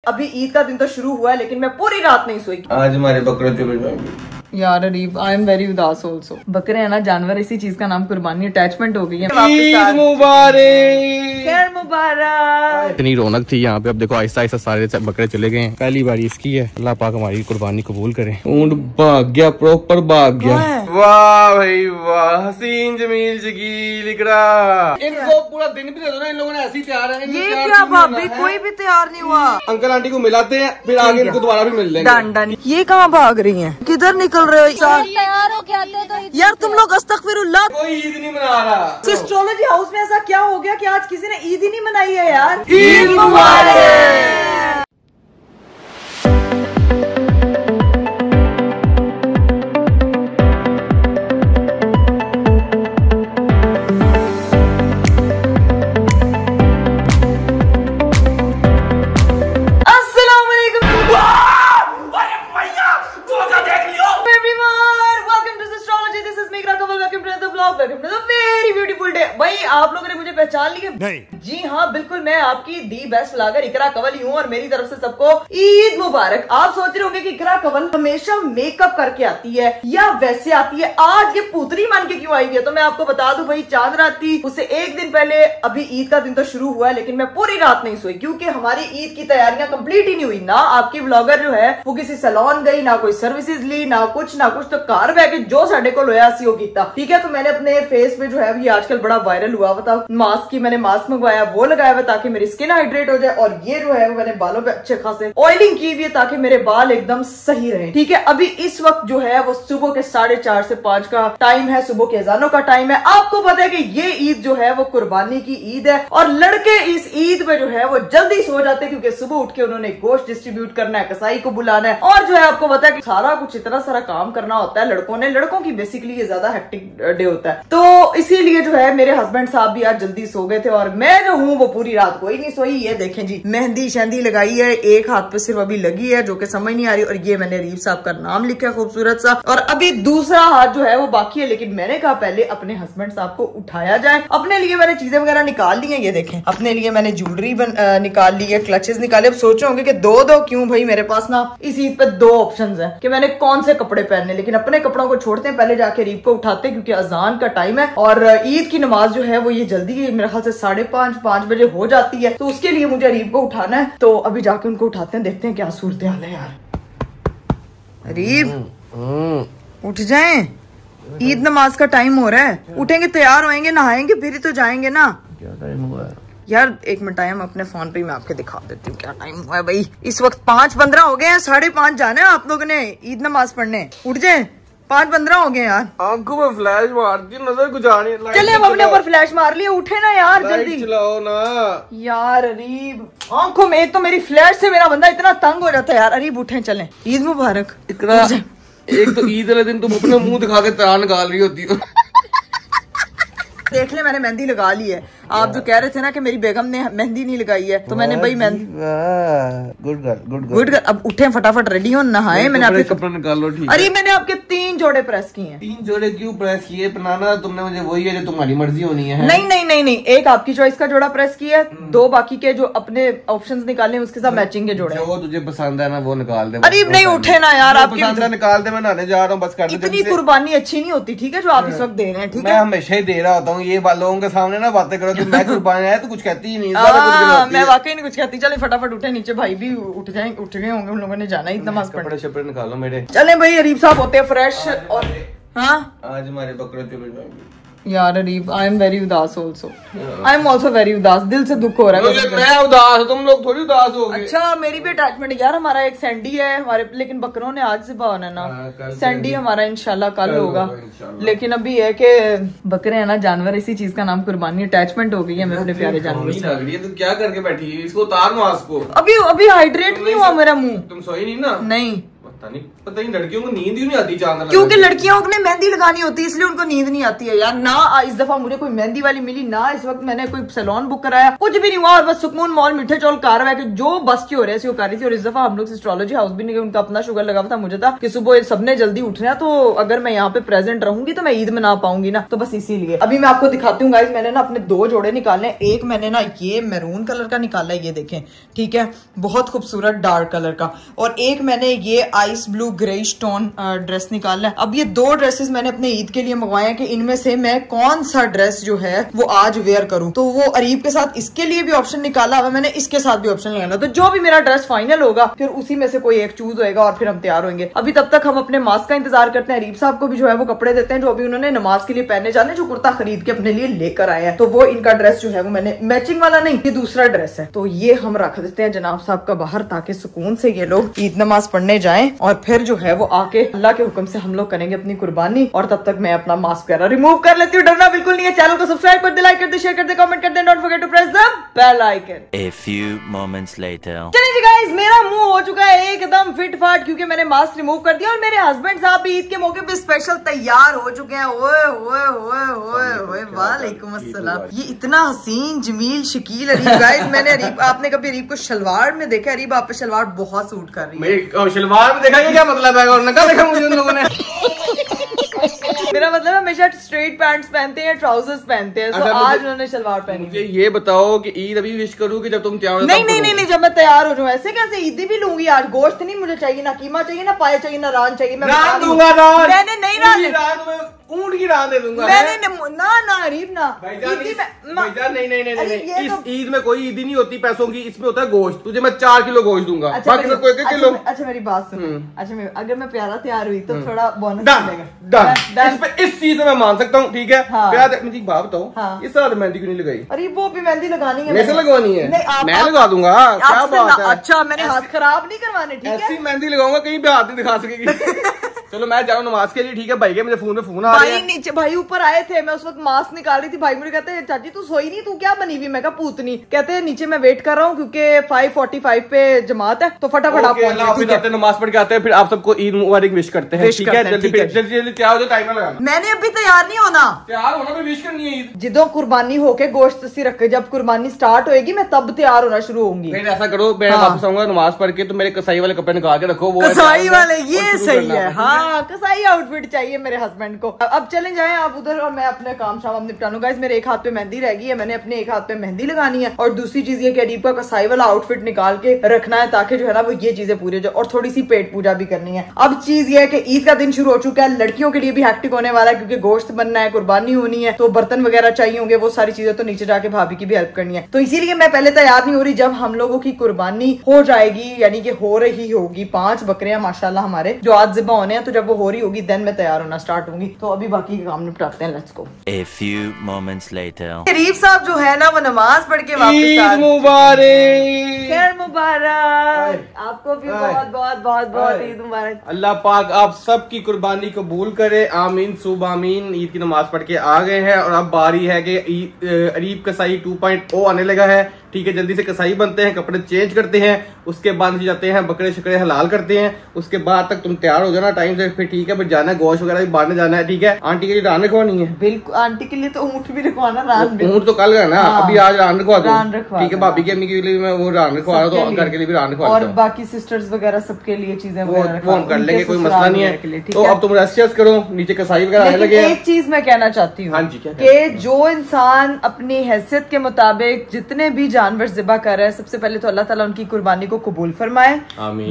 अभी ईद का दिन तो शुरू हुआ है लेकिन मैं पूरी रात नहीं सोई। आज हमारे बकरे चले जाएंगे यार अरीब, आई एम वेरी उदास ऑल्सो। बकरे है ना, जानवर, इसी चीज का नाम कुर्बानी, अटैचमेंट हो गई है। ईद मुबारक, खैर मुबारक। इतनी रौनक थी यहाँ पे, अब देखो आहिस्ता आहिस्ता सारे बकरे चले गए हैं। पहली बारी इसकी है, अल्लाह पाक हमारी कुर्बानी कबूल करे। ऊंट भाग गया, प्रॉपर भाग गया। वाह भाई वाह, हसीन जमील जगील इकरा। इनको पूरा दिन भी दे दो ना, इन लोगों ने ऐसे ही तैयार है। ये क्या भाभी, कोई भी तैयार नहीं हुआ। अंकल आंटी को मिलाते हैं, फिर आगे इनको दोबारा भी मिल लेंगे। डन। ये कहाँ भाग रही हैं? किधर निकल रहे हो? तैयार हो क्या तो यार तुम लोग अस्तगफिरुल्लाह, कोई ईद नहीं मना रहा। एस्ट्रोलॉजी हाउस में ऐसा क्या हो गया कि आज किसी ने ईद ही नहीं मनाई है यार? ईद मुबारक। आप लोगों ने मुझे पहचान लिया? नहीं। जी हाँ, बिल्कुल मैं आपकी दी बेस्ट व्लॉगर इकरा कंवल ही हूँ और मेरी तरफ से सबको ईद मुबारक। आप सोच रहे होंगे कि इकरा कंवल हमेशा मेकअप करके आती है या वैसे आती है, आज ये पुतरी मान के क्यों आई है? तो मैं आपको बता दूं भाई, चांद रात थी, उससे एक दिन पहले अभी ईद का दिन तो शुरू हुआ है लेकिन मैं पूरी रात नहीं सोई क्योंकि हमारी ईद की तैयारियां कंप्लीट ही नहीं हुई। ना आपकी व्लॉगर जो है वो किसी सैलून गई, ना कोई सर्विसेज ली, ना कुछ, तो कार बह के जो साढ़े को लोया सी कीता। ठीक है, तो मैंने अपने फेस पे जो है ये आजकल बड़ा वायरल हुआ था मास्क की, मैंने मास्क मंगवाया, वो लगाया हुआ ताकि मेरी स्किन हाइड्रेट हो जाए। और ये जो है वो मैंने बालों पे अच्छे खासे ऑयलिंग की हुई है ताकि मेरे बाल एकदम सही रहे। ठीक है, अभी इस वक्त जो है वो सुबह के 4:30 से 5 का टाइम है, सुबह के अजानों का टाइम है। आपको पता है कि ये ईद जो है वो कुर्बानी की ईद है और लड़के इस ईद में जो है वो जल्दी सो जाते हैं क्योंकि सुबह उठ के उन्होंने गोश्त डिस्ट्रीब्यूट करना है, कसाई को बुलाना है और जो है आपको पता है कि सारा कुछ इतना सारा काम करना होता है लड़कों ने। लड़कों की बेसिकली ये ज्यादा हेक्टिक डे होता है, तो इसीलिए जो है मेरे हस्बैंड साहब भी आज जल्दी सो गए थे और मैं जो हूँ वो पूरी रात कोई नहीं सोई। ये देखें जी, मेहंदी शहंदी लगाई है, एक हाथ पे सिर्फ अभी लगी है जो कि समझ नहीं आ रही, और ये मैंने रीब साहब का नाम लिखा है खूबसूरत सा, और अभी दूसरा हाथ जो है वो बाकी है। लेकिन मैंने कहा पहले अपने हस्बैंड साहब को उठाया जाए। अपने लिए मैंने चीजें वगैरह निकाल ली है, ये देखें, अपने लिए मैंने ज्वेलरी निकाल ली है, क्लचेस निकाले। अब सोचे होंगे कि दो क्यों भाई, मेरे पास ना इस ईद पे 2 ऑप्शन है कि मैंने कौन से कपड़े पहनने, लेकिन अपने कपड़ों को छोड़ते हैं, पहले जाके रीब को उठाते हैं क्योंकि अजान का टाइम है और ईद की नमाज जो है वो ये जल्दी मेरे ख्याल से 5:30 बजे हो जाती है, तो उसके लिए मुझे रीब को उठाना है। तो अभी जाके उनको उठाते हैं, देखते हैं क्या सूरत हाल है यार। रीब उठ जाएं, ईद नमाज का टाइम हो रहा है, उठेंगे, तैयार होएंगे, नहाएंगे, फिर ही तो जाएंगे ना। क्या टाइम हुआ है यार? 1 मिनट टाइम अपने फोन पे मैं आपके दिखा देती हूँ क्या टाइम हुआ है भाई। इस वक्त 5:15 हो गए हैं, 5:30 जाना है आप लोगों ने ईद नमाज पढ़ने। उठ जाए, 5:15 हो गए यार। आंखों में फ्लैश मारती, नजर गुजारनी। चले हम अपने ऊपर फ्लैश मार लिए, उठे ना यार जल्दी चलाओ ना यार। अरीब, आंखों में एक तो मेरी फ्लैश से मेरा बंदा इतना तंग हो जाता है यार। अरीब उठे, चले, ईद मुबारक। इकरा, एक तो ईद वाले दिन तुम अपना मुंह दिखा के तार निकाल रही होती हो। देख ले, मैंने मेहंदी लगा ली है। आप जो कह रहे थे ना कि मेरी बेगम ने मेहंदी नहीं लगाई है, तो मैंने भाई मेहंदी। Good girl. अब उठे, फटाफट रेडी हो, नहाए। मैंने आपके कपड़े निकाल लो। ठीक, अरे मैंने आपके 3 जोड़े प्रेस किए हैं। 3 जोड़े क्यों प्रेस किए? बनाना तुमने मुझे वही है जो तुम्हारी मर्जी होनी है। नहीं, एक आपकी चॉइस का जोड़ा प्रेस किया है, 2 बाकी के जो अपने ऑप्शंस निकाले उसके साथ मैचिंग के जोड़े। जो तुझे पसंद है ना वो निकाल दे। अरे नहीं उठे ना यार, आपकी पसंद है निकाल दे, मैं नहाने जा रहा हूँ बस। कर इतनी कुर्बानी अच्छी नहीं होती, ठीक है, जो आप इस वक्त दे रहे हैं। ठीक है, मैं हमेशा ही दे रहा होता हूँ, ये लोगों के सामने ना बातें करो कि मैं कुर्बानी है तो कुछ कहती ही नहीं। मैं वाकई नहीं कुछ कहती। चले फटाफट उठे, नीचे भाई भी उठ गए होंगे, उन लोगों ने जाना ही नमाज पढ़ने। कपड़े निकालो मेरे। चले भाई, अरीब साहब होते हैं फ्रेश। और हाँ, आज हमारे बकरे चले जाएंगे यार। अरीब, आई एम वेरी उदास also, I am also very उदास। दिल से दुख हो रहा है। मैं उदास, तुम लोग थोड़ी उदास हो गए। अच्छा, मेरी भी अटैचमेंट यार। हमारा एक सैंडी है हमारे, लेकिन बकरों ने आज सुबह होना ना। सैंडी हमारा इंशाल्लाह कल होगा, लेकिन अभी है कि बकरे है ना, जानवर, इसी चीज का नाम कुर्बानी, अटैचमेंट हो गई है मेरे अपने प्यारे जानवर से। तो क्या करके बैठी है? इसको उतार मास्क को। अभी हाइड्रेट नहीं हुआ मेरा मुंह। तुम सोई नहीं ना? नहीं, पता नहीं लड़कियों को नींद ही नहीं आती चांद लगाने, क्योंकि लड़कियों को मेहंदी लगानी होती है इसलिए उनको नींद नहीं आती है यार। ना इस दफा मुझे कोई मेहंदी वाली मिली, ना इस वक्त मैंने कोई सैलून बुक कराया, कुछ भी नहीं हुआ। और बस सुकून मॉल मीठे चौल कारवा के जो बस की हो रहे थे वो कर रही थी। और इस दफा हम लोग एस्ट्रोलॉजी हाउस भी नहीं गए, उनका अपना शुगर लगा था। मुझे था कि सुबह सबने जल्दी उठना, तो अगर मैं यहाँ पे प्रेजेंट रहूंगी तो मैं ईद मना पाऊंगी ना, तो बस इसीलिए। अभी मैं आपको दिखाती हूँ गाइस, मैंने ना अपने 2 जोड़े निकाले। एक मैंने ना ये मैरून कलर का निकाला है, ये देखें, ठीक है, बहुत खूबसूरत डार्क कलर का। और एक मैंने ये ice blue grey stone dress निकाला है। अब ये 2 ड्रेसेस मैंने अपने ईद के लिए मंगवाए हैं कि इनमें से मैं कौन सा ड्रेस जो है वो आज वेयर करूं। तो वो अरीब के साथ इसके लिए भी ऑप्शन निकाला हुआ, मैंने इसके साथ भी ऑप्शन लगाना। तो जो भी मेरा ड्रेस फाइनल होगा फिर उसी में से कोई एक चूज होएगा और फिर हम तैयार होंगे। अभी तब तक हम अपने मास्क का इंतजार करते हैं। अरीब साहब को भी जो है वो कपड़े देते हैं जो अभी उन्होंने नमाज के लिए पहने जाने, जो कुर्ता खरीद के अपने लिए लेकर आए हैं। तो वो इनका ड्रेस जो है वो मैंने मैचिंग वाला नहीं, ये दूसरा ड्रेस है, तो ये हम रख देते हैं जनाब साहब का बाहर, ताकि सुकून से ये लोग ईद नमाज पढ़ने जाएं और फिर जो है वो आके अल्लाह के हुक्म से हम लोग करेंगे अपनी कुर्बानी। और तब तक मैं अपना मास्क वगैरह रिमूव कर लेती हूँ। डरना बिल्कुल नहीं है। चैनल को सब्सक्राइब कर दे, लाइक कर दे, शेयर कर दे, कमेंट कर दे, don't forget to press the bell icon. A few moments later. चलिए जी गाइस, मेरा मुंह हो चुका है एकदम फिट फाट, क्योंकि मैंने मास्क रिमूव कर दिया और मेरे हस्बैंड साहब भी ईद के मौके पे स्पेशल तैयार हो चुके हैं। ओए ओए ओए ओए ओए, वालेकुम अस्सलाम। ये इतना हसीन जमील शकील अरीब गाइस, मैंने अरीब, आपने कभी अरीब को शलवार में देखा? अरीब आप पे शलवार बहुत सूट कर रही है। शलवार में देखा क्या मतलब है और नका देखा मुझे उन लोगों ने। मेरा मतलब हमेशा स्ट्रेट पैंट्स पहनते हैं, ट्राउजर्स पहनते हैं, तो आज उन्होंने शलवार पहनी। मुझे ये बताओ कि ईद अभी विश करूँ कि जब तुम तैयार हो? नहीं, जब मैं तैयार हो जाऊँ। ऐसे कैसे? ईदी भी लूंगी आज। गोश्त नहीं मुझे चाहिए, ना कीमा चाहिए, ना पाया चाहिए, ना रान चाहिए। मैं रान दूंगा, रान मैंने नहीं रान, ऊंट की रान दे दूंगा। मैंने ना अरीब ना भाईजान नहीं, इस ईद में कोई ईदी नहीं होती पैसों की, इसमें होता है गोश्त। तुझे मैं 4 किलो गोश्त दूंगा। अच्छा, बाकी कोई किलो। अच्छा मेरी बात सुनो। अच्छा अगर मैं प्यारा तैयार हुई तो थोड़ा बोनस मिलेगा। इस चीज में मैं मान सकता हूँ, ठीक है। प्यार मुझे बात बताओ, हाँ। इस साथ मेहंदी क्यों नहीं लगाई? अरे वो भी मेहंदी लगानी है, वैसे लगवानी है, मैं लगा दूंगा। क्या बात है? अच्छा मैंने हाथ खराब नहीं करवाने, ठीक है? ऐसी मेहंदी लगाऊंगा कहीं भी हाथ नहीं दिखा सकेगी। चलो मैं जाऊँ नमाज के लिए, ठीक है। भाई के मुझे फोन में फोन आ रहा है। भाई नीचे, भाई ऊपर आए थे, मैं उस वक्त मास्क निकाल रही थी। भाई मुझे कहते हैं चाची तू सोई नहीं, तू क्या बनी हुई? मैं कहा पूतनी। कहते हैं नीचे मैं वेट कर रहा हूँ क्योंकि 5:45 पे जमात है, तो फटाफट आप पहुंचे। नमाज पढ़ के आते हैं, फिर आप सबको ईद मुबारक विश करते हैं, ठीक है? जल्दी क्या हो, टाइमर लगाना। मैंने अभी तैयार नहीं होना, तैयार होना भी विश करनी है। जिदो कुर्बानी होके गोश्त सी रखे, जब कुर्बानी स्टार्ट होएगी मैं तब तैयार होना शुरू होंगी। फिर ऐसा करो, मैं वापस आऊंगा नमाज पढ़ के, तो मेरे कसाई वाले कपड़े निकाल के रखो। वो कसाई वाले, ये सही है। हाँ, कसाई आउटफिट चाहिए मेरे हस्बैंड को। अब चले जाएं आप उधर और मैं अपने काम शाम निपटा लूं। गाइस मेरे एक हाथ पे मेहंदी रह गई है, मैंने अपने एक हाथ पे मेहंदी लगानी है। और दूसरी चीज ये कि अरीब का कसाई वाला आउटफिट निकाल के रखना है, ताकि जो है ना वो ये चीजें पूरी हो जाए। और थोड़ी सी पेट पूजा भी करनी है। अब चीज ये है कि ईद का दिन शुरू हो चुका है, लड़कियों के लिए भी हैक्टिक होने वाला है, क्योंकि गोश्त बनना है, कुर्बानी होनी है, तो बर्तन वगैरह चाहिए होंगे, वो सारी चीजें तो नीचे जाके भाभी की भी हेल्प करनी है। तो इसीलिए मैं पहले तैयार नहीं हो रही। जब हम लोगों की कुर्बानी हो जाएगी, यानी कि हो रही होगी, 5 बकरियां माशाल्लाह हमारे जो आज ज़िबा होने हैं, तो जब वो हो रही होगी देन मैं तैयार होना स्टार्ट होंगी। तो अभी बाकी के काम निपटाते हैं, let's go. A few moments later. Areeb साहब जो है ना वो नमाज पढ़ के वापस ईद मुबारक, खैर मुबारक, आपको भी बहुत बहुत बहुत बहुत ईद मुबारक। अल्लाह पाक आप सबकी कुर्बानी कबूल करे, आमीन सुब आमीन। ईद की नमाज पढ़ के आ गए हैं और अब बारी है कि अरीब कसाई 2.0 आने लगा है, ठीक है। जल्दी से कसाई बनते हैं, कपड़े चेंज करते हैं, उसके बाद जाते हैं बकरे शकरे हलाल करते हैं। उसके बाद तक तुम तैयार हो जाना टाइम से, फिर ठीक है। फिर जाना है गोश्त वगैरह भी बांटने जाना है, ठीक है। आंटी के लिए रान रखवानी है। बिल्कुल, आंटी के लिए तो ऊँट भी रखवाना, रान ऊँट तो कल का ना, अभी आज रान रखवा दो, ठीक है। भाभी की अम्मी के लिए मैं वो रान रखवा रहा हूँ, घर के लिए भी रान रखवा, और बाकी सिस्टर्स वगैरह सबके लिए चीजें वो हम कर लेंगे, कोई मसला नहीं है। तो अब तुम रेस्ट करो, नीचे कसाई वगैरह आने लगे। एक चीज मैं कहना चाहती हूँ, हाँ जी, कि जो इंसान अपनी हैसियत के मुताबिक जितने भी जानवर ज़िबा कर रहे हैं, सबसे पहले तो अल्लाह ताला उनकी कुर्बानी को कबूल फरमाए।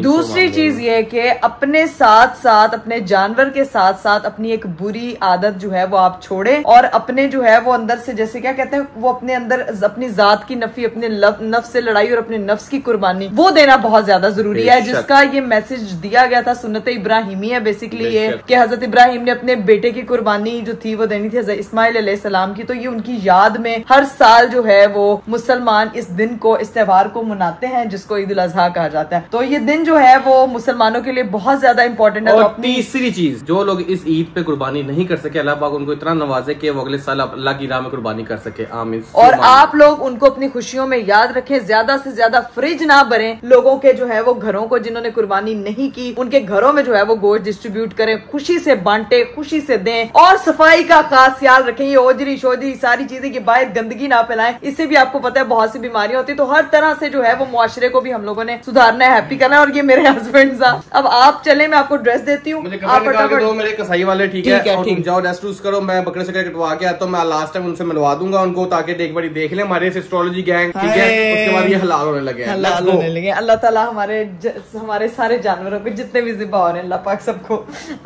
दूसरी चीज ये कि अपने साथ साथ, अपने जानवर के साथ साथ अपनी एक बुरी आदत जो है वो आप छोड़े, और अपने जो है वो अंदर से, जैसे क्या कहते हैं, वो अपने अंदर अपनी जात की नफी, अपने नफ्स से लड़ाई और अपने नफ्स की कुर्बानी वो देना बहुत ज्यादा जरूरी है। जिसका ये मैसेज दिया गया था, सुन्नत इब्राहिमी है बेसिकली ये, कि हजरत इब्राहिम ने अपने बेटे की कुर्बानी जो थी वो देनी थी हजरत इस्माइल अलैहिस्सलाम की। तो ये उनकी याद में हर साल जो है वो मुसलमान इस दिन को, इस त्योहार को मनाते हैं, जिसको ईद उल अजहा कहा जाता है। तो ये दिन जो है वो मुसलमानों के लिए बहुत ज्यादा इंपॉर्टेंट है। और तीसरी चीज, जो लोग इस ईद पे कुर्बानी नहीं कर सके, अल्लाह पाक उनको इतना नवाजे कि वो अगले साल अल्लाह की राह में कुर्बानी कर सके, आमीन। और आप लोग उनको अपनी खुशियों में याद रखें, ज्यादा से ज्यादा फ्रिज ना भरें, लोगों के जो है वो घरों को जिन्होंने कुर्बानी नहीं की उनके घरों में जो है वो गोश्त डिस्ट्रीब्यूट करें, खुशी से बांटे, खुशी से दें और सफाई का खास ख्याल रखें। ये ओजरी शोजरी सारी चीजें की बाहर गंदगी ना फैलाएं, इससे भी आपको पता है बहुत सी बीमारियां होती है। तो हर तरह से जो है वो मुआशरे को भी हम लोगों ने सुधारना है, हैप्पी करना है। और ये मेरे हस्बैंड साहब, अब आप चले, मैं आपको ड्रेस देती हूँ, आप फटाफट दो मेरे कसाई वाले, ठीक है, और तुम जाओ रेस्ट रूस करो, मैं बकरे से कटवा के आता हूँ। मैं लास्ट टाइम उनसे मिलवा दूंगा उनको, ताकि एक बार देख ले हमारे एस्ट्रोलॉजी गैंग, ठीक है, उसके बाद ये हलाल होने लगे, हलाल होने लगे। अल्लाह ताला हमारे सारे जानवरों को जितने भी ज़िबा हो रहे हैं अल्लाह पाक सबको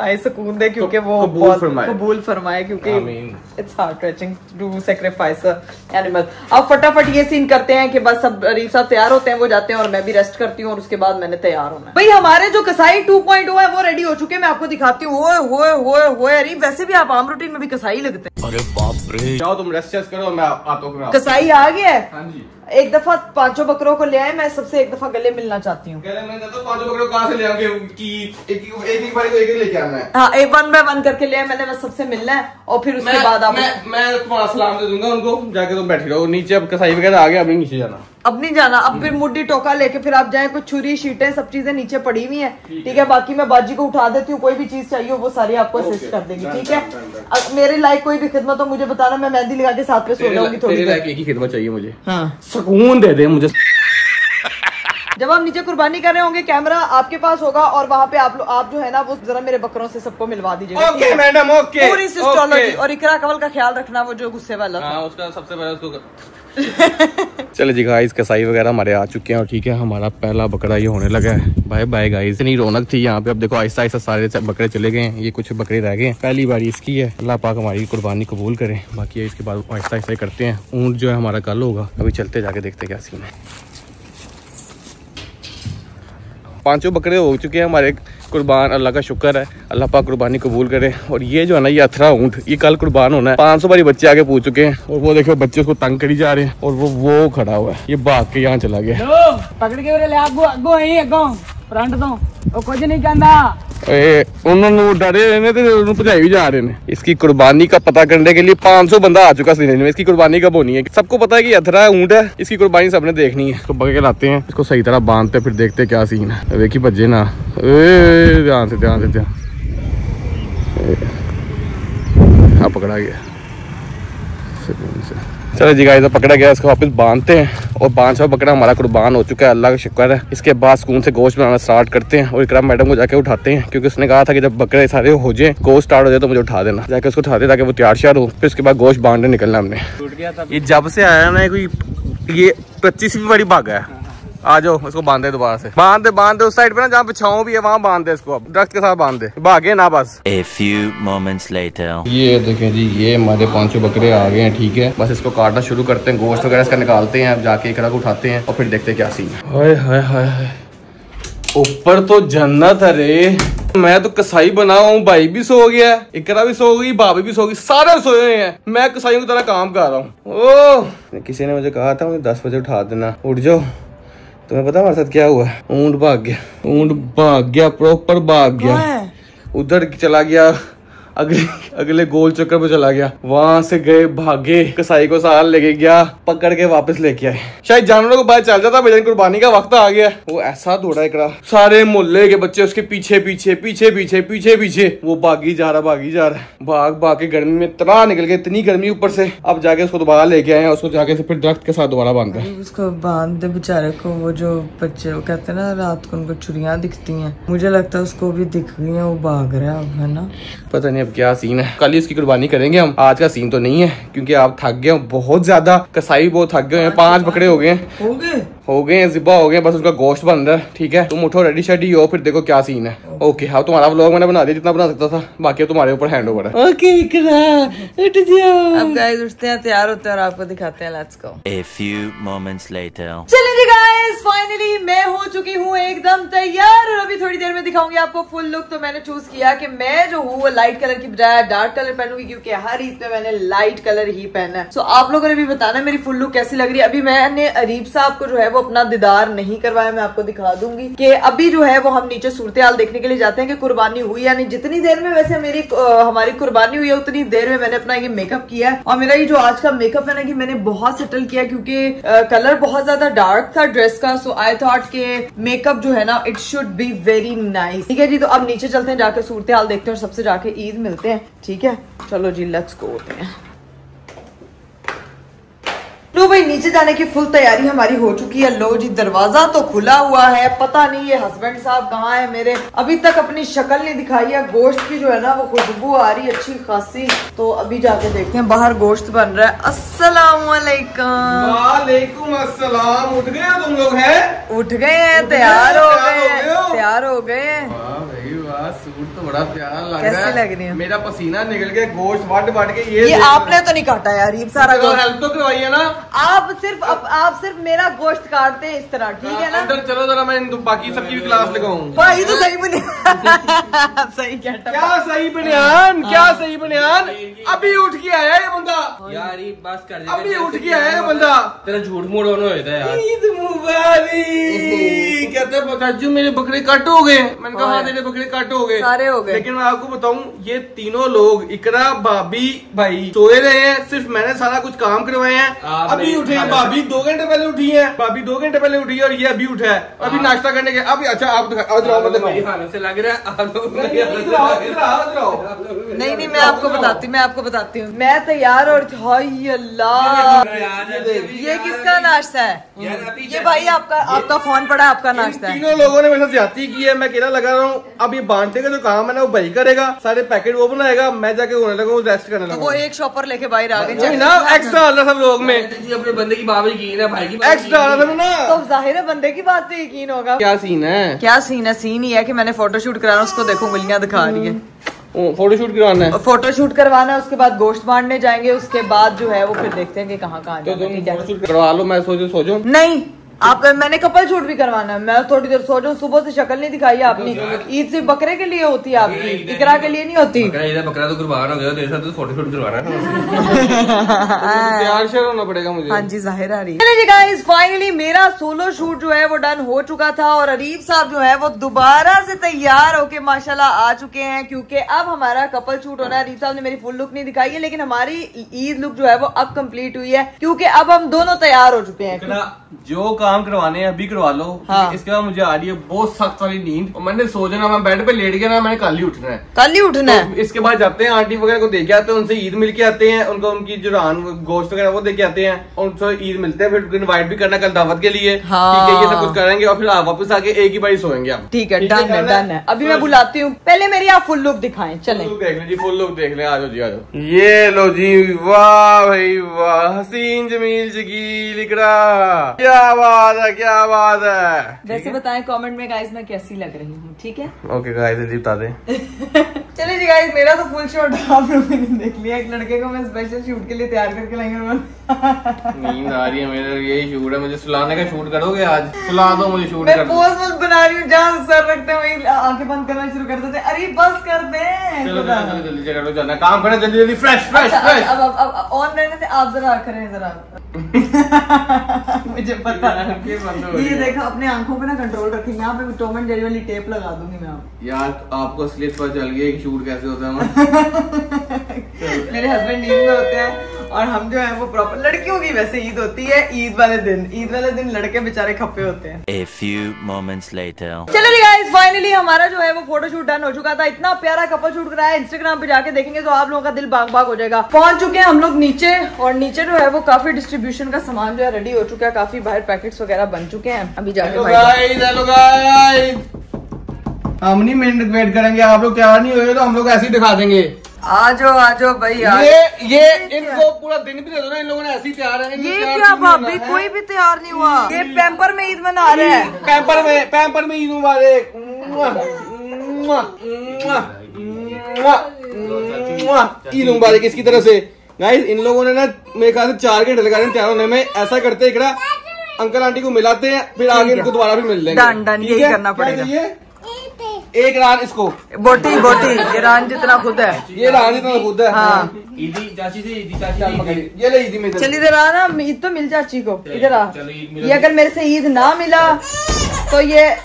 आए सुकून दे, क्योंकि वो कबूल फरमाए, क्योंकि it's heart touching to sacrifice animal. अब फटाफट ये सीन करते हैं कि बस सब अरीफ साहब तैयार होते हैं, वो जाते हैं और मैं भी रेस्ट करती हूँ और उसके बाद मैंने तैयार होना है। भाई हमारे जो कसाई 2.0 है वो रेडी हो चुके हैं, मैं आपको दिखाती हूँ। ओए अरीफ, वैसे भी आप आम रूटीन में भी कसाई लगते हैं। अरे बाप रे, जाओ तुम रेस्ट करो, मैं आता हूँ। कसाई आ गया है। हाँ जी, एक दफा 5 बकरों को ले आए, मैं सबसे एक दफा गले मिलना चाहती हूँ। 5 बकरों कहाँ से ले आओगे कि एक बार को एक लेके आना है? हाँ, एक 1 by 1 करके ले आए मैंने, बस सबसे मिलना है और फिर उसके बाद आप मैं तुम्हारा सलाम दे दूंगा उनको, जाके तुम बैठी रहो नीचे। अब कसाई वगैरह आ गया, अभी नीचे जाना, अब नहीं जाना। अब फिर मुड्डी टोका लेके फिर आप जाए, कुछ छुरी शीटें सब चीजें नीचे पड़ी हुई हैं, ठीक है। बाकी मैं बाजी को उठा देती हूँ, कोई भी चीज चाहिए वो सारी आपको असिस्ट कर देंगी, ठीक है। मेरे लायक कोई भी खिदमत हो मुझे बताना, मैं मेहंदी लगा के साथ पे सो जाऊंगी थोड़ी देर। एक ही खिदमत चाहिए मुझे, हाँ, सुकून दे दे मुझे। जब आप नीचे कुर्बानी कर रहे होंगे कैमरा आपके पास होगा और वहाँ पे आप जो है ना वो जरा मेरे बकरों से सबको मिलवा दीजिएगा। Okay madam, okay. पूरी सिस्टोलॉजी और इकरा कवल का ख्याल रखना, वो जो गुस्से वाला था। उसका सबसे पहले उसको चले जी गाइस, कसाई वगैरह हमारे आ चुके हैं और ठीक है, हमारा पहला बकरा ये होने लगा है। बाय बाय गाइस, इतनी रौनक थी यहाँ पे। अब देखो आहिस्ता आहिस्ता सारे बकरे चले गए हैं, ये कुछ बकरे रह गए हैं। पहली बारी इसकी है, अल्लाह पाक हमारी कुर्बानी कबूल करें। बाकी इसके बाद आहिस्ता आहिस्ता करते हैं। ऊँट जो है हमारा कल होगा, अभी चलते जाके देखते क्या सीन है। 5 बकरे हो चुके हैं हमारे कुर्बान, अल्लाह का शुक्र है, अल्लाह पाक कुर्बानी कबूल करे। और ये जो है ना, ये अथरा ऊँट, ये कल कुर्बान होना है। 500 बारी बच्चे आगे पूछ चुके हैं और वो देखो बच्चे उसको तंग करी जा रहे हैं और वो खड़ा हुआ है, ये भाग के यहाँ चला गया। पकड़ के ले आगो फ्रंट तो कुछ नहीं कहना, उन्होंने डरे रहने थे, भजाई भी जा रहे हैं। इसकी कुर्बानी का पता करने के लिए 500 बंदा आ चुका सीने में। इसकी कुर्बानी कब होनी है, सबको पता है कि अथरा ऊँट है, इसकी कुर्बानी सबने देखनी है। तो बगे लाते हैं, इसको सही तरह बांधते फिर देखते क्या सीन है। देखी भज्जे ना, ध्यान से हाँ पकड़ा गया। चलो जी गाइस, पकड़ा गया, इसको वापस बांधते हैं और 5वां बकरा हमारा कुर्बान हो चुका है, अल्लाह का शुक्र है। इसके बाद सुकून से गोश्त बनाना स्टार्ट करते हैं और इकराम मैडम को जाके उठाते हैं, क्योंकि उसने कहा था कि जब बकरे सारे हो जाए, गोश्त स्टार्ट हो जाए तो मुझे उठा देना। जाके उसको उठा दे ताकि वो तैयार श्यार हो, फिर उसके बाद गोश्त बांधने निकलना हमने। ये जब से आया ना कोई ये 25वीं बारी भागा है। आ जाओ, इसको बांधे दोबारा से, बांधे उस साइड पे ना जहाँ पे छांव भी है वहाँ बांध दे इसको, अब दरख्त के साथ बांध दे, भागे ना बस। A few moments later. ये देखें जी, ये हमारे 5 बकरे आ गए हैं, ठीक है। बस इसको काटना शुरू करते हैं, गोश्त वगैरह इसका निकालते हैं, अब जाके इकरा को उठाते हैं और फिर देखते हैं क्या सीन है। हाय हाय हाय, ऊपर तो जन्नत है रे। मैं तो कसाई बना हूँ, भाई भी सो गया, इकरा भी सो गई, भाभी भी सो गई, सारे सोए हैं। मैं कसाइयों की तरह काम कर रहा हूँ। ओह, किसी ने मुझे कहा था मुझे 10 बजे उठा देना, उठ जाओ। तुम्हें पता हमारे साथ क्या हुआ? ऊँट भाग गया, प्रॉपर भाग गया, उधर चला गया, अगले गोल चक्कर पे चला गया, वहां से गए भागे, कसाई को साल लेके गया, पकड़ के वापस लेके आए। शायद जानवरों को बाहर चल जाता, भाई कुर्बानी का वक्त आ गया। वो ऐसा दौड़ा इकरा, सारे मोहल्ले के बच्चे उसके पीछे वो भागी जा रहा है, भाग के गर्मी में तना निकल गए, इतनी गर्मी ऊपर से। अब जाके उसको दोबारा लेके आए, उसको जाके फिर दरख्त के साथ दोबारा बांधा, उसको बांध दे बेचारे को। वो जो बच्चे वो कहते हैं ना, रात को उनको चुड़ियां दिखती हैं, मुझे लगता है उसको भी दिख गई है, वो भाग रहा है ना, पता नहीं अब क्या सीन है। कल ही इसकी कुर्बानी करेंगे हम, आज का सीन तो नहीं है, क्योंकि आप थक गए बहुत ज्यादा, कसाई बहुत थक गए हैं। 5 बकरे हो गए, ज़िबा हो गए, बस उसका गोश्त बन रहा है, ठीक है। तुम उठो, रेडी शेडी हो, फिर देखो क्या सीन है। ओके, हाँ तुम्हारा व्लॉग मैंने बना दिया जितना बना सकता था, बाकी तुम्हारे ऊपर हैंड ओवर है। ओके, उठ जाओ। अब गाइस उठते हैं, तैयार होते हैं और आपको दिखाते हैं, let's go. A few moments later. चलिए जी गाइस, फाइनली मैं हो चुकी हूँ एकदम तैयार और अभी थोड़ी देर में दिखाऊंगी आपको फुल लुक। तो मैंने चूज किया कि मैं जो हूँ वो लाइट कलर की बजाय डार्क कलर पहनूंगी, क्योंकि हर ईद पे मैंने लाइट कलर ही पहना है। सो आप लोगों ने भी बताना मेरी फुल लुक कैसी लग रही है। अभी मैंने अरीब साहब को जो है है वो अपना दीदार नहीं करवाया, मैं आपको दिखा दूंगी कि अभी जो है वो हम नीचे सूरत-ए-हाल देखने के लिए जाते हैं कि कुर्बानी हुई या नहीं। जितनी देर में वैसे हमारी कुर्बानी हुई है उतनी देर में मैंने अपना ये मेकअप किया है। और मेरा ये जो आज का मेकअप है ना कि मैंने बहुत सेटल किया क्योंकि कलर बहुत ज्यादा डार्क था ड्रेस का। सो आई थॉट के मेकअप जो है ना it should be very nice. ठीक है जी, तो अब नीचे चलते हैं, जाके सूरत-ए-हाल देखते हैं और सबसे जाके ईद मिलते हैं। ठीक है, चलो जी लेट्स गो होते हैं। लो भाई, नीचे जाने की फुल तैयारी हमारी हो चुकी है। लो जी, दरवाजा तो खुला हुआ है, पता नहीं ये हस्बैंड साहब कहाँ है मेरे, अभी तक अपनी शक्ल नहीं दिखाई है। गोश्त की जो है ना वो खुशबू आ रही है अच्छी खासी, तो अभी जाके देखते हैं। बाहर गोश्त बन रहा है। अस्सलाम वालेकुम। वालेकुम अस्सलाम। उठ गए तुम लोग? हैं उठ गए हैं, तैयार हो गए, तैयार हो गए हैं। वाह भाई वाह, सूट तो बड़ा प्यारा लग रहा है। कैसी लग रही है? मेरा पसीना निकल गया, गोश्त वाट के। ये आपने तो नहीं काटा यार, ये सारा हेल्प तो करवाई है ना। आप सिर्फ मेरा गोश्त काटते हैं इस तरह, ठीक है ना? अंदर चलो जरा, मैं बाकी सबकी भी क्लास लगाऊं। भाई तो सही बने सही क्या सही बनियान, क्या सही बनियान। अभी उठ के आया ये बंदा यार, ये बस कर दे। अभी उठ के आया ये बंदा। तेरा झूठ मूठ होना होता है यार। ईद मुबारक। कहते बताजू मेरे बकरे कट हो गए। मैंने कहा हाँ, तेरे बकरे कट हो गए, सारे हो गए। लेकिन मैं आपको बताऊं, ये तीनों लोग इकरा, भाभी, भाई सोए रहे हैं। सिर्फ मैंने सारा कुछ काम करवाए हैं। अभी उठे हैं। भाभी 2 घंटे पहले उठी है, भाभी 2 घंटे पहले उठी है और ये अभी उठा है। अभी नाश्ता करने के अभी। अच्छा आप से लग रहा है। नहीं, मैं आपको बताती हूँ। मैं तैयार और हाय अल्लाह, ये किसका नाश्ता है? ये भाई आपका फोन पड़ा, आपका नाश्ता है। तीनों लोगों ने मेरे साथ ज्यादती की है। मैं अकेला लगा रहा हूँ। अब ये बांटने का जो काम है ना वो भाई करेगा, सारे पैकेट वो बनाएगा, मैं जाके होने लगा, रेस्ट करने लगा। वो एक शॉपर लेके बाहर आ गए ना, एक्स्ट्रा सब लोग में अपने बंदे की बात यकीन है, भाई की एक्स्ट्रा ना। तो जाहिर है बंदे की बात पे यकीन होगा। क्या सीन है? क्या सीन है? सीन ही है कि मैंने फोटोशूट कराना, उसको देखो उंगलियां दिखा रही है। फोटोशूट करवाना है, फोटोशूट करवाना है, उसके बाद गोश्त बांटने जाएंगे, उसके बाद जो है वो फिर देखते हैं कि कहाँ तो तुम फोटोशूट करवा लो। मैं सोचो नहीं, आप मैंने कपल शूट भी करवाना है। मैं थोड़ी देर सो जाऊं, सुबह से शक्ल नहीं दिखाई है आपने। ईद सिर्फ बकरे के लिए होती है आपकी, इकरा के लिए नहीं होती। बकरा तो कुर्बान हो गया, तेरे साथ तो फोटो शूट करवाना है। तैयार शेयर होना पड़ेगा मुझे। हाँ जी, जाहिर आ रही है। चलिए गाइस, फाइनली मेरा सोलो शूट जो है वो डन हो चुका था और अरीब साहब जो है वो दोबारा से तैयार होके माशाल्लाह आ चुके हैं, क्योंकि अब हमारा कपल शूट होना है। अरीब साहब ने मेरी फुल लुक नहीं दिखाई है, लेकिन हमारी ईद लुक जो है वो अब कंप्लीट हुई है, क्योंकि अब हम दोनों तैयार हो चुके हैं। जो काम करवाने हैं अभी करवा लो। हाँ। इसके बाद मुझे आ रही है बहुत सख्त वाली नींद और मैंने सो जाना, मैं बेड पे लेट गया ना, मैंने कल ही उठना है। कल ही उठना है। तो इसके बाद जाते हैं आंटी वगैरह को देके आते हैं, उनसे ईद मिल के आते हैं, उनको उनकी जो गोश्त वगैरह वो देके आते हैं, उनसे ईद मिलते हैं, फिर इनवाइट भी करना कल दावत के लिए। हाँ। ठीक है, ये सब कुछ करेंगे और फिर वापस आके एक ही बारी सोएंगे आप। ठीक है, डन है। अभी मैं बुलाती हूँ, पहले मेरी आप फुल लुक दिखाएं। चले देख लो जी, फुल लुक देख ले। आज जी, आज ये लो जी, वाह भाई वाह, हसीन जमील जगील इकरा, क्या बात है, क्या बात है। वैसे बताएं कमेंट में गाइस मैं कैसी लग रही हूँ, ठीक है? ओके गाइस, जल्दी बता दें। चलिए जी गाइस, मेरा तो फुल शॉट आप लोगों ने देख लिया। एक लड़के को मैं स्पेशल शूट के लिए तैयार करके लाएंगे। नींद आ रही है, मेरा यही शूट है, मुझे सुलाने का शूट करोगे आज? सुला दो मुझे, शूट मैं कर दो। पोज बना रही हूँ, जहाँ सर रखते वही आंखें बंद करना शुरू कर देते। अरे बस कर दे। चलो जल्दी से करो, जाना काम करना, जल्दी जल्दी, फ्रेश फ्रेश फ्रेश। अब ऑन रहने थे आप, जरा करें जरा। मुझे पता है, ये देखो अपने आंखों पे ना कंट्रोल रखी। यहाँ पे टॉम एंड जेरी वाली टेप लगा दूंगी मैं आप। यार आपको असलियत पता चल गई कि शूट कैसे होता है। मेरे हस्बैंड नींद में होते हैं और हम जो है वो प्रॉपर, लड़कियों की वैसे ईद होती है ईद वाले दिन लड़के बेचारे खप्पे होते हैं। A few moments later. चलो गाइस, फाइनली हमारा जो है वो फोटोशूट डन हो चुका था। इतना प्यारा कपल शूट कराया, इंस्टाग्राम पे जाके देखेंगे तो आप लोगों का दिल बाग बाग हो जाएगा। पहुंच चुके हैं हम लोग नीचे, और नीचे जो है वो काफी डिस्ट्रीब्यूशन का सामान जो है रेडी हो चुका है, काफी बाहर पैकेट्स वगैरह बन चुके हैं। अभी जाके हम नहीं मिनट वेट करेंगे, आप लोग तैयार नहीं हुए तो हम लोग ऐसे ही दिखा देंगे। आ जाओ भाई। ये इनको पूरा दिन भी दे दो ना, इन लोगों ने ऐसे ही तैयार है। ये क्या भाभी, कोई भी तैयार नहीं हुआ। ये पैम्पर में ईद मना रहे हैं। पैम्पर में ईद मुबारक, ईद मुबारक इसकी तरह से। गाइस, इन लोगों ने ना मेरे ख्याल से 4 घंटे लगा रहे हैं तैयार होने में। ऐसा करते इकरा, अंकल आंटी को मिलाते हैं, फिर आगे इनको दोबारा भी मिल लेंगे। डन यही करना पड़ेगा। एक रान इसको, बोटी ये रान जितना खुद है, ये रान जितना खुद है। हाँ ईदी चाची से, ईदी चाची ये ले ईदी में। चल इधर आ ना, ईद तो मिल चाची को, इधर आ। ये अगर मेरे से ईद ना मिला तो ये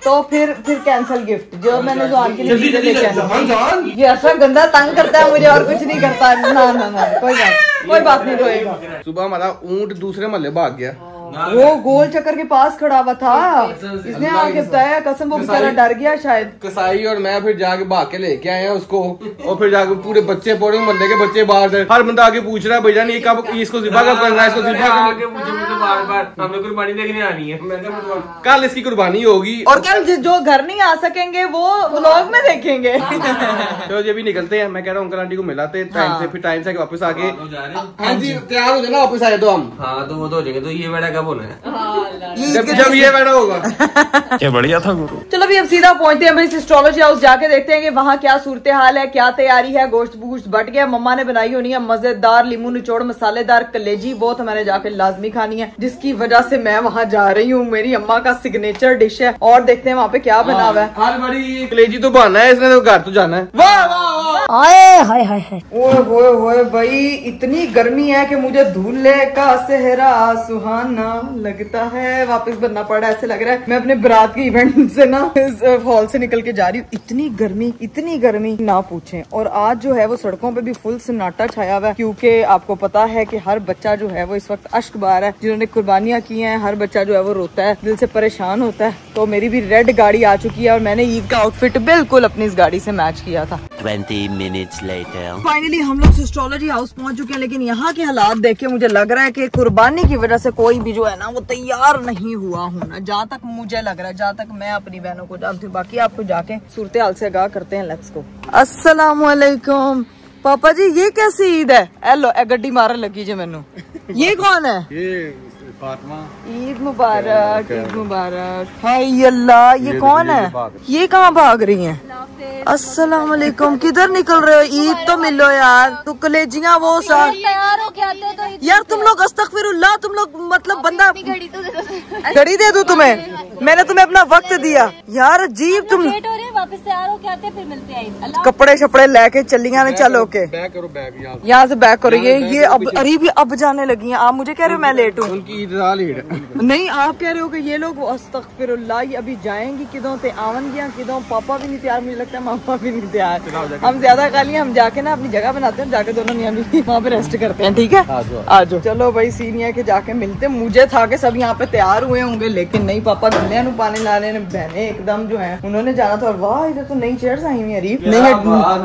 तो फिर कैंसल गिफ्ट जो मैंने जुआन के लिए लेके आया। ये ऐसा गंदा तंग करता है मुझे और कुछ नहीं करता। ना कोई बात नहीं रोएगा। सुबह हमारा ऊंट दूसरे महल्ले भाग गया। वो गोल चक्कर के पास खड़ा हुआ था, इसने आगे बताया, कसम वो बेचारा डर गया शायद। कसाई और मैं फिर जाके भाग के लेके आए हैं उसको, और फिर जाके पूरे बच्चे पड़े मोहल्ले के बच्चे बाहर थे। हर बंदा आगे पूछ रहा है भैया नहीं कब इसको जिबा कब करना है, इसको जिबा बार हमें कुर्बानी देखने आनी है। कल इसकी कुर्बानी होगी और कल जो घर नहीं आ सकेंगे वो व्लॉग में देखेंगे। तो ये भी निकलते हैं। मैं कह रहा हूँ अंकल आंटी को मिलाते टाइम से, फिर टाइम से वापस आके। हाँ जी तैयार हो जाए ना, वापस आए तो हम। हाँ तो वो तो हो जाएंगे। तो ये बेटा होना है जब ये बैठा होगा। क्या बढ़िया था गुरु। चलो अभी अब सीधा पहुंचते हैं भाई एस्ट्रोलॉजी हाउस, जाके देखते हैं कि वहाँ क्या सूरत हाल है, क्या तैयारी है। गोश्त बट गया, मम्मा ने बनाई होनी है मजेदार लीमू निचोड़ मसालेदार कलेजी, वो तो मैंने जाके लाजमी खानी है, जिसकी वजह से मैं वहाँ जा रही हूँ। मेरी अम्मा का सिग्नेचर डिश है, और देखते हैं वहाँ पे क्या बना हुआ है। हर बड़ी कलेजी तो बना है, इसने तो घर तो जाना है। वाह वाह ओए भाई इतनी गर्मी है कि मुझे दूल्हे का सेहरा सुहाना लगता है। वापस बनना पड़ा, ऐसे लग रहा है मैं अपने बारात के इवेंट से ना हॉल से निकल के जा रही हूँ। इतनी गर्मी ना पूछें। और आज जो है वो सड़कों पे भी फुल सन्नाटा छाया हुआ है, क्योंकि आपको पता है कि हर बच्चा जो है वो इस वक्त अश्क बहा है। जिन्होंने कुर्बानियां की हैं, हर बच्चा जो है वो रोता है, दिल से परेशान होता है। तो मेरी भी रेड गाड़ी आ चुकी है और मैंने ईद का आउटफिट बिल्कुल अपनी इस गाड़ी से मैच किया था। 20 minutes later. फाइनली हम लोग एस्ट्रोलॉजी हाउस पहुंच चुके हैं, लेकिन यहाँ के हालात देख के मुझे लग रहा है कि कुर्बानी की वजह से कोई भी जो है ना वो तैयार नहीं हुआ होना, जहाँ तक मुझे लग रहा है, जहाँ तक मैं अपनी बहनों को जानती हूँ। बाकी आपको जाके सूरत हाल से आगाह करते हैं। Let's go. अस्सलाम वालेकुम पापा जी, ये कैसी ईद है? हेलो गड्डी मारन लगी जो मैनू। ये कौन है? ईद मुबारक, ईद मुबारक। हाय अल्लाह, ये कौन है? ये कहाँ भाग रही हैं? अस्सलाम वालेकुम, किधर निकल रहे हो? ईद तो मिलो यार। तू कलेजियाँ वो साथ यार, तुम लोग अस्तगफिरुल्लाह, तुम लोग मतलब बंदा घड़ी दे दूं तुम्हें? मैंने तुम्हें अपना वक्त दिया यार। अजीब तुम वापस तैयार हो के आते हैं, फिर मिलते हैं। कपड़े शपड़े लेके चलिया ने, चलो के बैक करो, बैग यहाँ से बैक करो। ये अब अरीब अब जाने लगी हैं। आप मुझे कह रहे हो मैं लेट हूँ? उनकी ईद नहीं, आप कह रहे हो कि ये लोग अस्तगफिरुल्लाह ये अभी जाएंगी किदों ते आवन गया किदों। पापा भी नहीं तैयार, मुझे लगता है मामा भी नहीं तैयार। हम ज्यादा खाली हम जाके ना अपनी जगह बनाते हैं, जाके दोनों नहीं अभी वहाँ पे रेस्ट करते हैं। ठीक है आ जाओ। चलो भाई सीन है कि जाके मिलते। मुझे था कि सब यहाँ पे तैयार हुए होंगे, लेकिन नहीं, पापा गले पानी लाने बहने एकदम जो है उन्होंने जाना था। वाह इधर तो नई चेयर्स आई हुई है,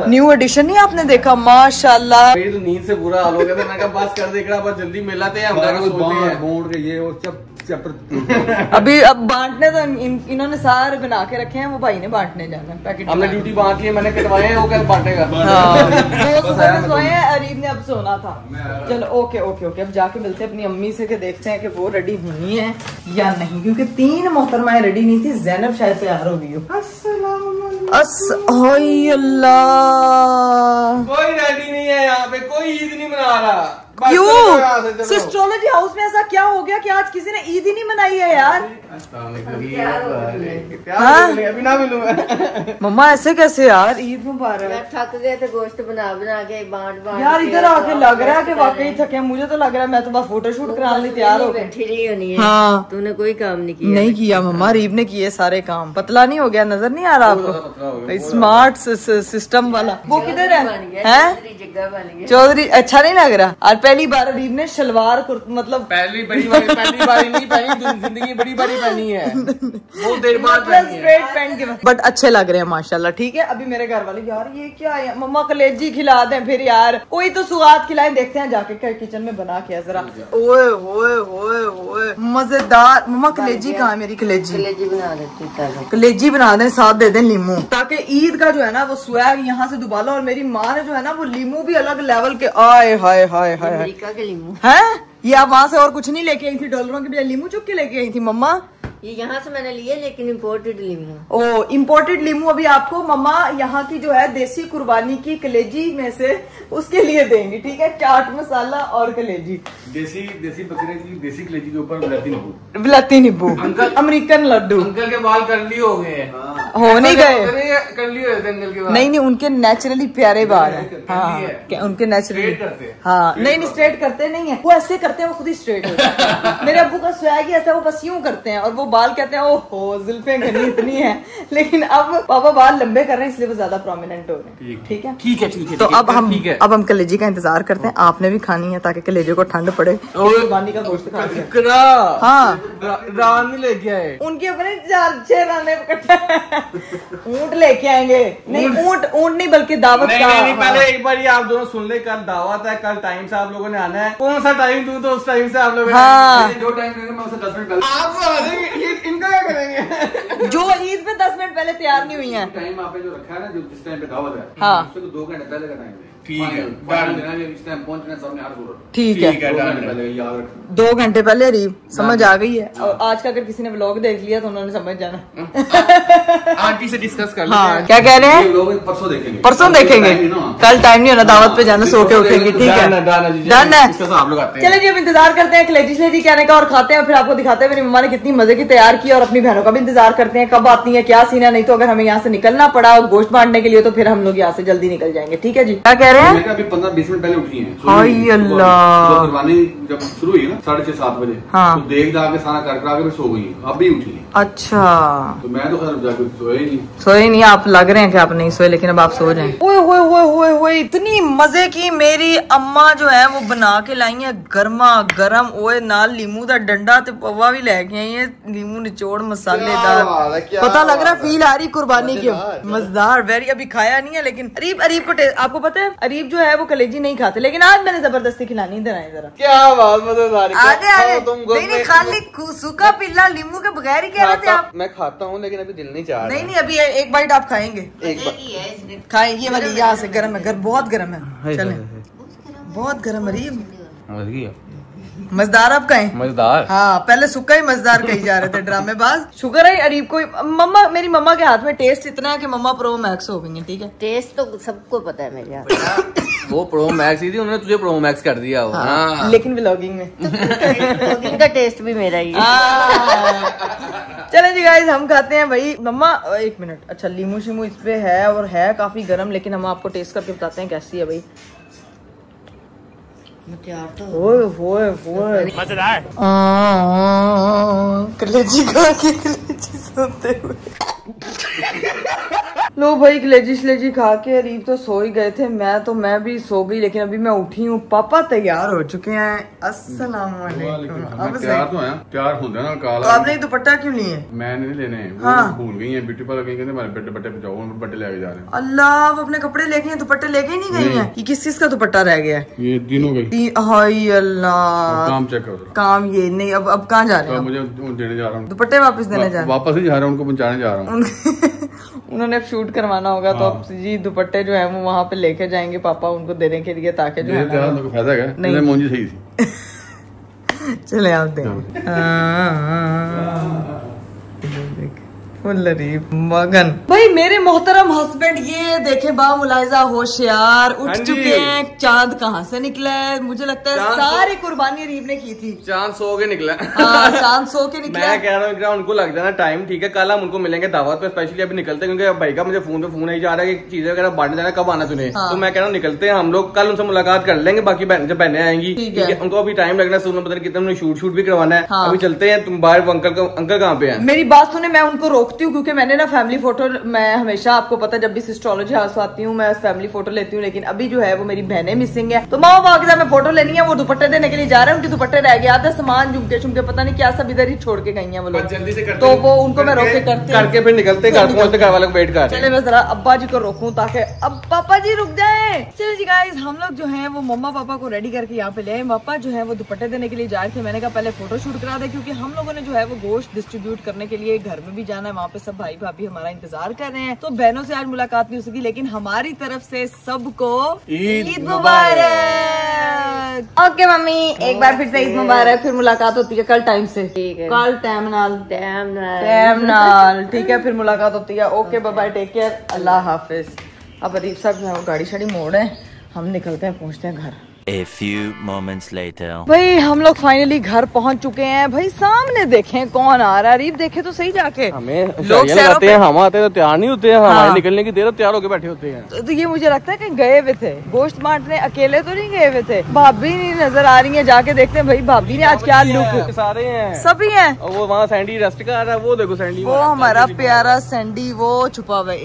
न्यू एडिशन नहीं आपने देखा? माशाल्लाह। मेरी तो नींद से बुरा हाल हो गया था। मैं कहा बस कर देख रहा, बस जल्दी मिलाते हैं, हम जाके सोते हैं। ये और अभी अब बांटने तो इन्होंने सारे बना के रखे हैं, वो भाई ने बांटने जाना है पैकेट। हमने ड्यूटी बांट ली, मैंने कटवाए हैं, वो कल बांटेगा। वो सुबह में सोए हैं, अरीब ने अब सोना था। चलो ओके ओके ओके, अब जाके मिलते हैं अपनी अम्मी से, कि देखते हैं कि वो रेडी हुई है या नहीं, क्योंकि 3 मोहतरमाएं रेडी नहीं थी। ज़ैनब शायद तैयार हो गई हो। अल्लाह, कोई रेडी नहीं है यहाँ पे, कोई ईद नहीं मना रहा। क्यों? एस्ट्रोलॉजी हाउस में ऐसा क्या हो गया कि आज किसी ने ईद ही नहीं मनाई है यार? अभी ना मिलूंगा। मम्मा ऐसे कैसे यार? ईद मुबारक। थक गए थे, गोश्त बना के बांट यार इधर आके लग रहा है कि वाकई थके। मुझे तो लग रहा है मैं तो बस फोटोशूट कराने लिए तैयार हो गई। हाँ तूने कोई काम नहीं किया? नहीं किया मम्मा, रीब ने किए सारे काम। पतला नहीं हो गया? नजर नहीं आ रहा आपको? स्मार्ट सिस्टम वाला। वो किधर है? चौधरी अच्छा नहीं लग रहा? और पहली बार रीब ने शलवार मतलब पहली बारी नहीं पहनी, जिंदगी बड़ी बारी पहनी है। वो देर बाद स्ट्रेट पैंट के, बट अच्छे लग रहे हैं माशाल्लाह। ठीक है, अभी मेरे घर वाले यार ये क्या है? मम्मा कलेजी खिला दें फिर यार, कोई तो सुगात खिलाएं। देखते हैं जाके किचन में बना के जरा। ओए होए होए होए मजेदार। मम्मा कलेजी कहाँ है? मेरी कलेजी बना देती, कलेजी बना दें, साथ दे दें लीमू, ताकि ईद का जो है ना वो स्वैग यहाँ से दुबाला। और मेरी माँ ने जो है ना वो लीमू भी अलग लेवल के, आए हाय हाय हाय अमेरिका के लीमू है। ये आप वहाँ से और कुछ नहीं लेके आई थी? डॉलरों की बजाय लीमू चुप के लेके आई थी मम्मा? ये यहाँ से मैंने लिए, लेकिन इम्पोर्टेड लीमू। ओ इम्पोर्टेड लीमू। अभी आपको मम्मा यहाँ की जो है देसी कुर्बानी की कलेजी में से उसके लिए देंगी। ठीक है, चाट मसाला और कलेजी, देसी बकरे की देसी कलेजी के ऊपर बिलाती नींबू, बिलाती नींबू, अमेरिकन लड्डू। अंकल के बाल कर्ली हो गए हैं। हो नहीं गए। नहीं नहीं उनके नेचुरली प्यारे बाल है। हाँ उनके नेचुरली। हाँ नहीं स्ट्रेट करते नहीं है, वो ऐसे करते हैं, वो खुद ही स्ट्रेट होते हैं। मेरे अब्बू का स्वैग ही ऐसा, वो बस यूं करते हैं और वो बाल कहते हैं ओहो जुल्फे घनी इतनी है। लेकिन अब पापा बाल लंबे कर रहे हैं इसलिए वो ज्यादा प्रोमिनेंट हो रहे हैं। ठीक है ठीक है ठीक है। तो अब हम कलेजी का इंतजार करते हैं। आपने भी खानी है ताकि कलेजे को ठंड पड़े। कुर्बानी का गोश्त खा लिया। हाँ रान नहीं लेके आए, उनके अपने 4-6 राने ऊंट लेके आएंगे। नहीं ऊंट नहीं बल्कि दावत का। नहीं पहले एक बार ये आप दोनों सुन ले, कल दावत है, कल टाइम से आप लोगों ने आना है। कौन सा टाइम दूं तो उस टाइम से आप लोग जो टाइम मैं उसे 10 मिनट पहले आप इनका क्या करेंगे? जो ईद पे 10 मिनट पहले तैयार नहीं हुई है। टाइम आपने जो रखा है ना, जो जिस टाइम पे दावत है, हाँ उससे तो 2 घंटे पहले का टाइम है। ठीक है इस टाइम पहुंचना सामने हर जरूरत। ठीक है 2 घंटे पहले अरीब समझ आ गई है। और आज का अगर किसी ने व्लॉग देख लिया तो उन्होंने समझ जाना। आंटी से डिस्कस कर हाँ क्या कह रहे हैं? परसों देखेंगे। परसों देखेंगे, कल टाइम नहीं होना, दावत पे जाना, सो के उठेंगे। ठीक है डन है। चले जी अब इंतजार करते हैं कलेजी कहने का और खाते हैं, फिर आपको दिखाते हैं मेरी मम्मा ने कितनी मजे की तैयार की। और अपनी बहनों का भी इंतजार करते हैं कब आती है, क्या सीन है। नहीं तो अगर हमें यहाँ से निकलना पड़ा गोश्त बांटने के लिए तो फिर हम लोग यहाँ से जल्दी निकल जाएंगे। ठीक है जी क्या कह रहे हैं? अभी 15-20 मिनट पहले उठी है। हाय अल्लाह। कुर्बानी जब शुरू हुई ना 6:30-7 बजे, हाँ तो देख दाग के सारा कर करा के सो गई, अभी उठी है। अच्छा तो मैं तो खैर जाके सोए नहीं। आप लग रहे हैं कि आप नहीं सोए, लेकिन अब आप सो जाएं। ओए इतनी मजे की मेरी अम्मा जो है वो बना के लाई है गर्मा गर्म। ओए नाल लीमू दा डंडा ते पवा भी लेके आई है, लीमू निचोड़ मसालेदार। पता लग रहा, फील आ रही कुर्बानी की। मजेदार वेरी। अभी खाया नहीं है लेकिन अरीब को आपको पता है अरीब जो है वो कलेजी नहीं खाते, लेकिन आज मैंने जबरदस्ती खिलानी। इधर आए जरा। क्या बात मजेदार। नहीं खाली सूखा पीला लीमू के बगैर ही कह रहे थे आप। मैं खाता हूँ लेकिन अभी दिल नहीं चाह रहा। नहीं अभी एक बाइट आप खाएंगे। एक बार खाएं, ये वाली यहाँ से गर्म है, बहुत गर्म है। चले बहुत गर्म अरीब मजेदार। आप कहें मजेदार। हाँ पहले सूखा ही मजेदार कही जा रहे थे ड्रामेबाज। शुक्र है अरीब को मेरी मम्मा के हाथ में टेस्ट इतना है कि मम्मा प्रो मैक्स हो गई है। ठीक है टेस्ट तो सबको पता है मेरे हाथ। वो प्रो मैक्स ही थी, उन्होंने तुझे प्रो मैक्स कर दिया। हाँ। लेकिन व्लॉगिंग में व्लॉगिंग का टेस्ट भी मेरा ही है। चले जी गाइस हम खाते हैं भाई। मम्मा 1 मिनट। अच्छा लीमू शीमू इस पे है और है काफी गर्म, लेकिन हम आपको टेस्ट करके बताते हैं कैसी है भाई। मजेदार। कलेजी खा के कलेजी सोते हुए। लो भाई कलेजी खा के अरीब तो सो ही गए थे, मैं भी सो गई, लेकिन अभी मैं उठी हूँ। पापा तैयार हो चुके हैं। अस्सलाम वालेकुम। तैयार तो है, तैयार होते ना काला। तो आपने दुपट्टा क्यों लिए? मैं नहीं लेने, भूल गई है। ब्यूटी पार्लर गई, कहते दुपट्टे पे जाओ, दुपट्टे लेके जा रहे हैं। अल्लाह वो अपने कपड़े लेके दुपट्टे लेके ही नहीं गई हैं। ये किस का दुपट्टा रह गया है? ये तीनों गई। हाय अल्लाह। काम चेक करो। काम ये नहीं। अब कहाँ जा रहे हैं? मुझे देने जा रहा हूँ दुपट्टे वापस देने जा रहे हैं। वापस ही जा रहा हूँ, उनको पहुँचाने जा रहा हूँ। उन्होंने अब शूट करवाना होगा तो अब जी दुपट्टे जो है वो वहाँ पे लेके जाएंगे पापा उनको देने के लिए, ताकि जो है फायदा है नहीं मुझे सही थी। चले आप दें मगन भाई मेरे मोहतरम हस्बैंड। ये देखे बामुलाइजा होशियार उठ चुके हैं। चांद कहाँ से निकला है? मुझे लगता है सारी कुर्बानी अरीब ने की थी। चांद सो के निकला। चांद सो के निकला। मैं कह रहा हूँ उनको लग जाना टाइम। ठीक है कल हम उनको मिलेंगे दावत पे, स्पेशली अभी निकलते हैं क्योंकि भाई का मुझे फोन नहीं जा रहा है कि चीजें वगैरह बांटने जाना, कब आना तूने। तो मैं कह रहा हूँ निकलते हैं हम लोग, कल उनसे मुलाकात कर लेंगे। बाकी जब बहनें आएंगी ठीक है उनको अभी टाइम लगना है, पता नहीं कितना शूट भी करवाना है। अभी चलते हैं। तुम बाहर अंकल कहाँ पे है? मेरी बात सुने, मैं उनको रोकती हूँ क्योंकि मैंने ना फैमिली फोटो, मैं हमेशा आपको पता जब भी एस्ट्रोलॉजी हाउस आती हूँ मैं फैमिली फोटो लेती हूँ, लेकिन अभी जो है वो मेरी बहनें मिसिंग है। तो माँ बाप के साथ मैं फोटो लेनी है। वो दुपट्टे देने के लिए जा रहे हैं, उनके दुपट्टे रह गए, आधे सामान झुमके झुमके पता नहीं क्या सब इधर ही छोड़ के गई है वो लोग। जल्दी से तो वो उनको मैं रोक के करके फिर निकलते घर पहुंचते, घर वालों को वेट कर। चले मैं जरा अब्बा जी को रोकूं ताकि अब पापा जी रुक जाए। चलो जी गाइस हम लोग जो है वो मम्मा पापा को रेडी करके यहाँ पे ले आए। पापा जो है वो दुपट्टे देने के लिए जा रहे थे। मैंने कहा पहले फोटो शूट करा दे, क्योंकि हम लोगों ने जो है वो गोश्त डिस्ट्रीब्यूट करने के लिए घर में भी जाना है, वहाँ पे सब भाई भाभी हमारा इंतजार कर रहे हैं। तो बहनों से आज मुलाकात नहीं हो सकी, लेकिन हमारी तरफ से सबको ईद मुबारक। ओके मम्मी एक बार फिर से ईद मुबारक। फिर मुलाकात होती है कल टाइम से। ठीक है कल टाइम नाल ठीक है, फिर मुलाकात होती है। Okay bye bye, take care, अल्लाह हाफिज। अब अरीब साहब जो है वो गाड़ी शाड़ी मोड़ है, हम निकलते हैं, पहुंचते हैं घर। A few moments later. भाई हम लोग फाइनली घर पहुंच चुके हैं। भाई सामने देखें कौन आ रहा है, रीफ देखे तो सही जाके। हमें लोग लगाते हैं, हम आते हैं तो तैयार नहीं होते हैं, हाँ। हमारे निकलने की देर तैयार होके बैठे होते हैं। तो ये मुझे लगता है कि गए हुए थे गोश्त बांटने, अकेले तो नहीं गए हुए थे। भाभी नहीं नजर आ रही है, जाके देखते हैं भाई भाभी ने आज क्या लुक। सारे हैं, सभी हैं। और वो वहाँ सैंडी रेस्ट कर रहा है, वो देखो सैंडी, वो हमारा प्यारा सैंडी वो छुपा हुआ है।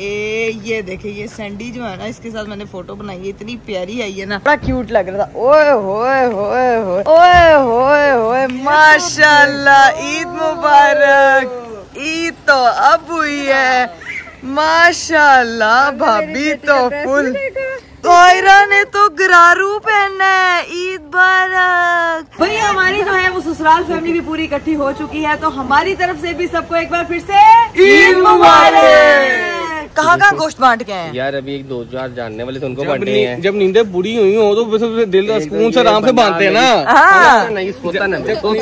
ये देखे ये सैंडी जो है ना, इसके साथ मैंने फोटो बनाई है, इतनी प्यारी है ये ना, बड़ा क्यूट लग रहा था। ओए होए होए होए ओए होए होए, माशाल्लाह। ईद मुबारक। ईद तो अब हुई है माशाल्लाह। भाभी तो फुल, तायरा ने तो गरारू पहना है। ईद मुबारक। भाई हमारी जो है वो ससुराल फैमिली भी पूरी इकट्ठी हो चुकी है, तो हमारी तरफ से भी सबको एक बार फिर से ईद मुबारक। कहाँ गोश्त बांट के हैं यार? अभी एक दो चार जानने वाले तो उनको बांटने हैं। जब नींदें बुरी हुई हो तो दिल सुकून से आराम से बांटते हैं ना। हाँ। नहीं सोता ना,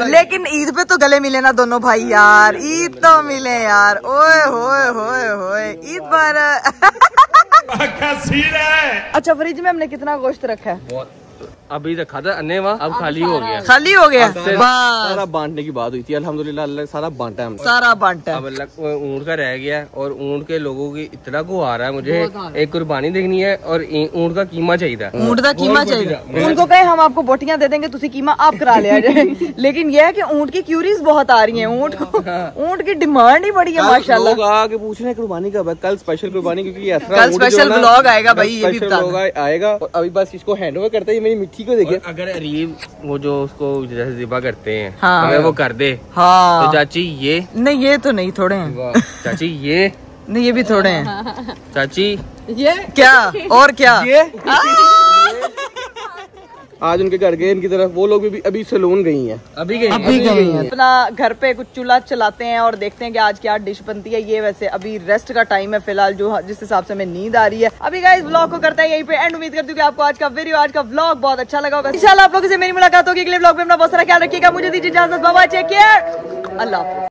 लेकिन ईद पे तो गले मिले ना दोनों भाई यार। ईद तो मिले यार। ओए होए होए होए, ईद मुबारक। अच्छा फ्रिज में हमने कितना गोश्त रखा है? अभी रखा था अन्य, अब खाली हो गया। खाली हो गया। सारा बांटने की बात हुई थी, अल्हम्दुलिल्लाह अल्लाह सारा बांटा है, सारा बांटा। अब ऊँट का रह गया और ऊँट के लोगों की इतना को आ रहा है। मुझे एक कुर्बानी देखनी है और ऊँट का कीमा चाहिए। ऊँट का कीमा चाहिए। उनको कहे हम आपको बोटियां दे देंगे, तुसी कीमा आप करा ले जाए। लेकिन यह है कि ऊँट की क्यूरीज बहुत आ रही है। ऊँट की डिमांड ही बड़ी है माशाल्लाह। लोग आके पूछ रहे हैं कुर्बानी कब है? कल स्पेशल कुर्बानी, क्योंकि कल स्पेशल ब्लॉग आएगा भाई, ये भी आएगा। और अभी बस इसको हैंड ओवर करते हैं। मेरी मिट्टी को देखिए, अगर अरीब वो जो उसको जैसे ज़िबा करते हैं, हाँ। अगर वो कर दे, हाँ। तो चाची ये नहीं, ये तो नहीं, थोड़े हैं। चाची ये नहीं, ये भी थोड़े हैं। चाची ये क्या और क्या ये आज उनके घर गए, इनकी तरफ वो लोग भी अभी सैलून गई हैं। अभी गई हैं। अपना घर पे कुछ चूल्हा चलाते हैं और देखते हैं कि आज क्या डिश बनती है। ये वैसे अभी रेस्ट का टाइम है फिलहाल, जो जिस हिसाब से हमें नींद आ रही है। अभी गाइस व्लॉग को करते हैं यहीं पे एंड। उम्मीद करती हूँ कि आपको आज का वीडियो, आज का व्लॉग बहुत अच्छा लगा होगा। इंशाल्लाह आप लोगों से मेरी मुलाकात होगी अगले व्लॉग में। अपना बहुत सारा ख्याल रखिएगा। मुझे दीजिए इजाजत, बाय बाय, टेक केयर, अल्लाह।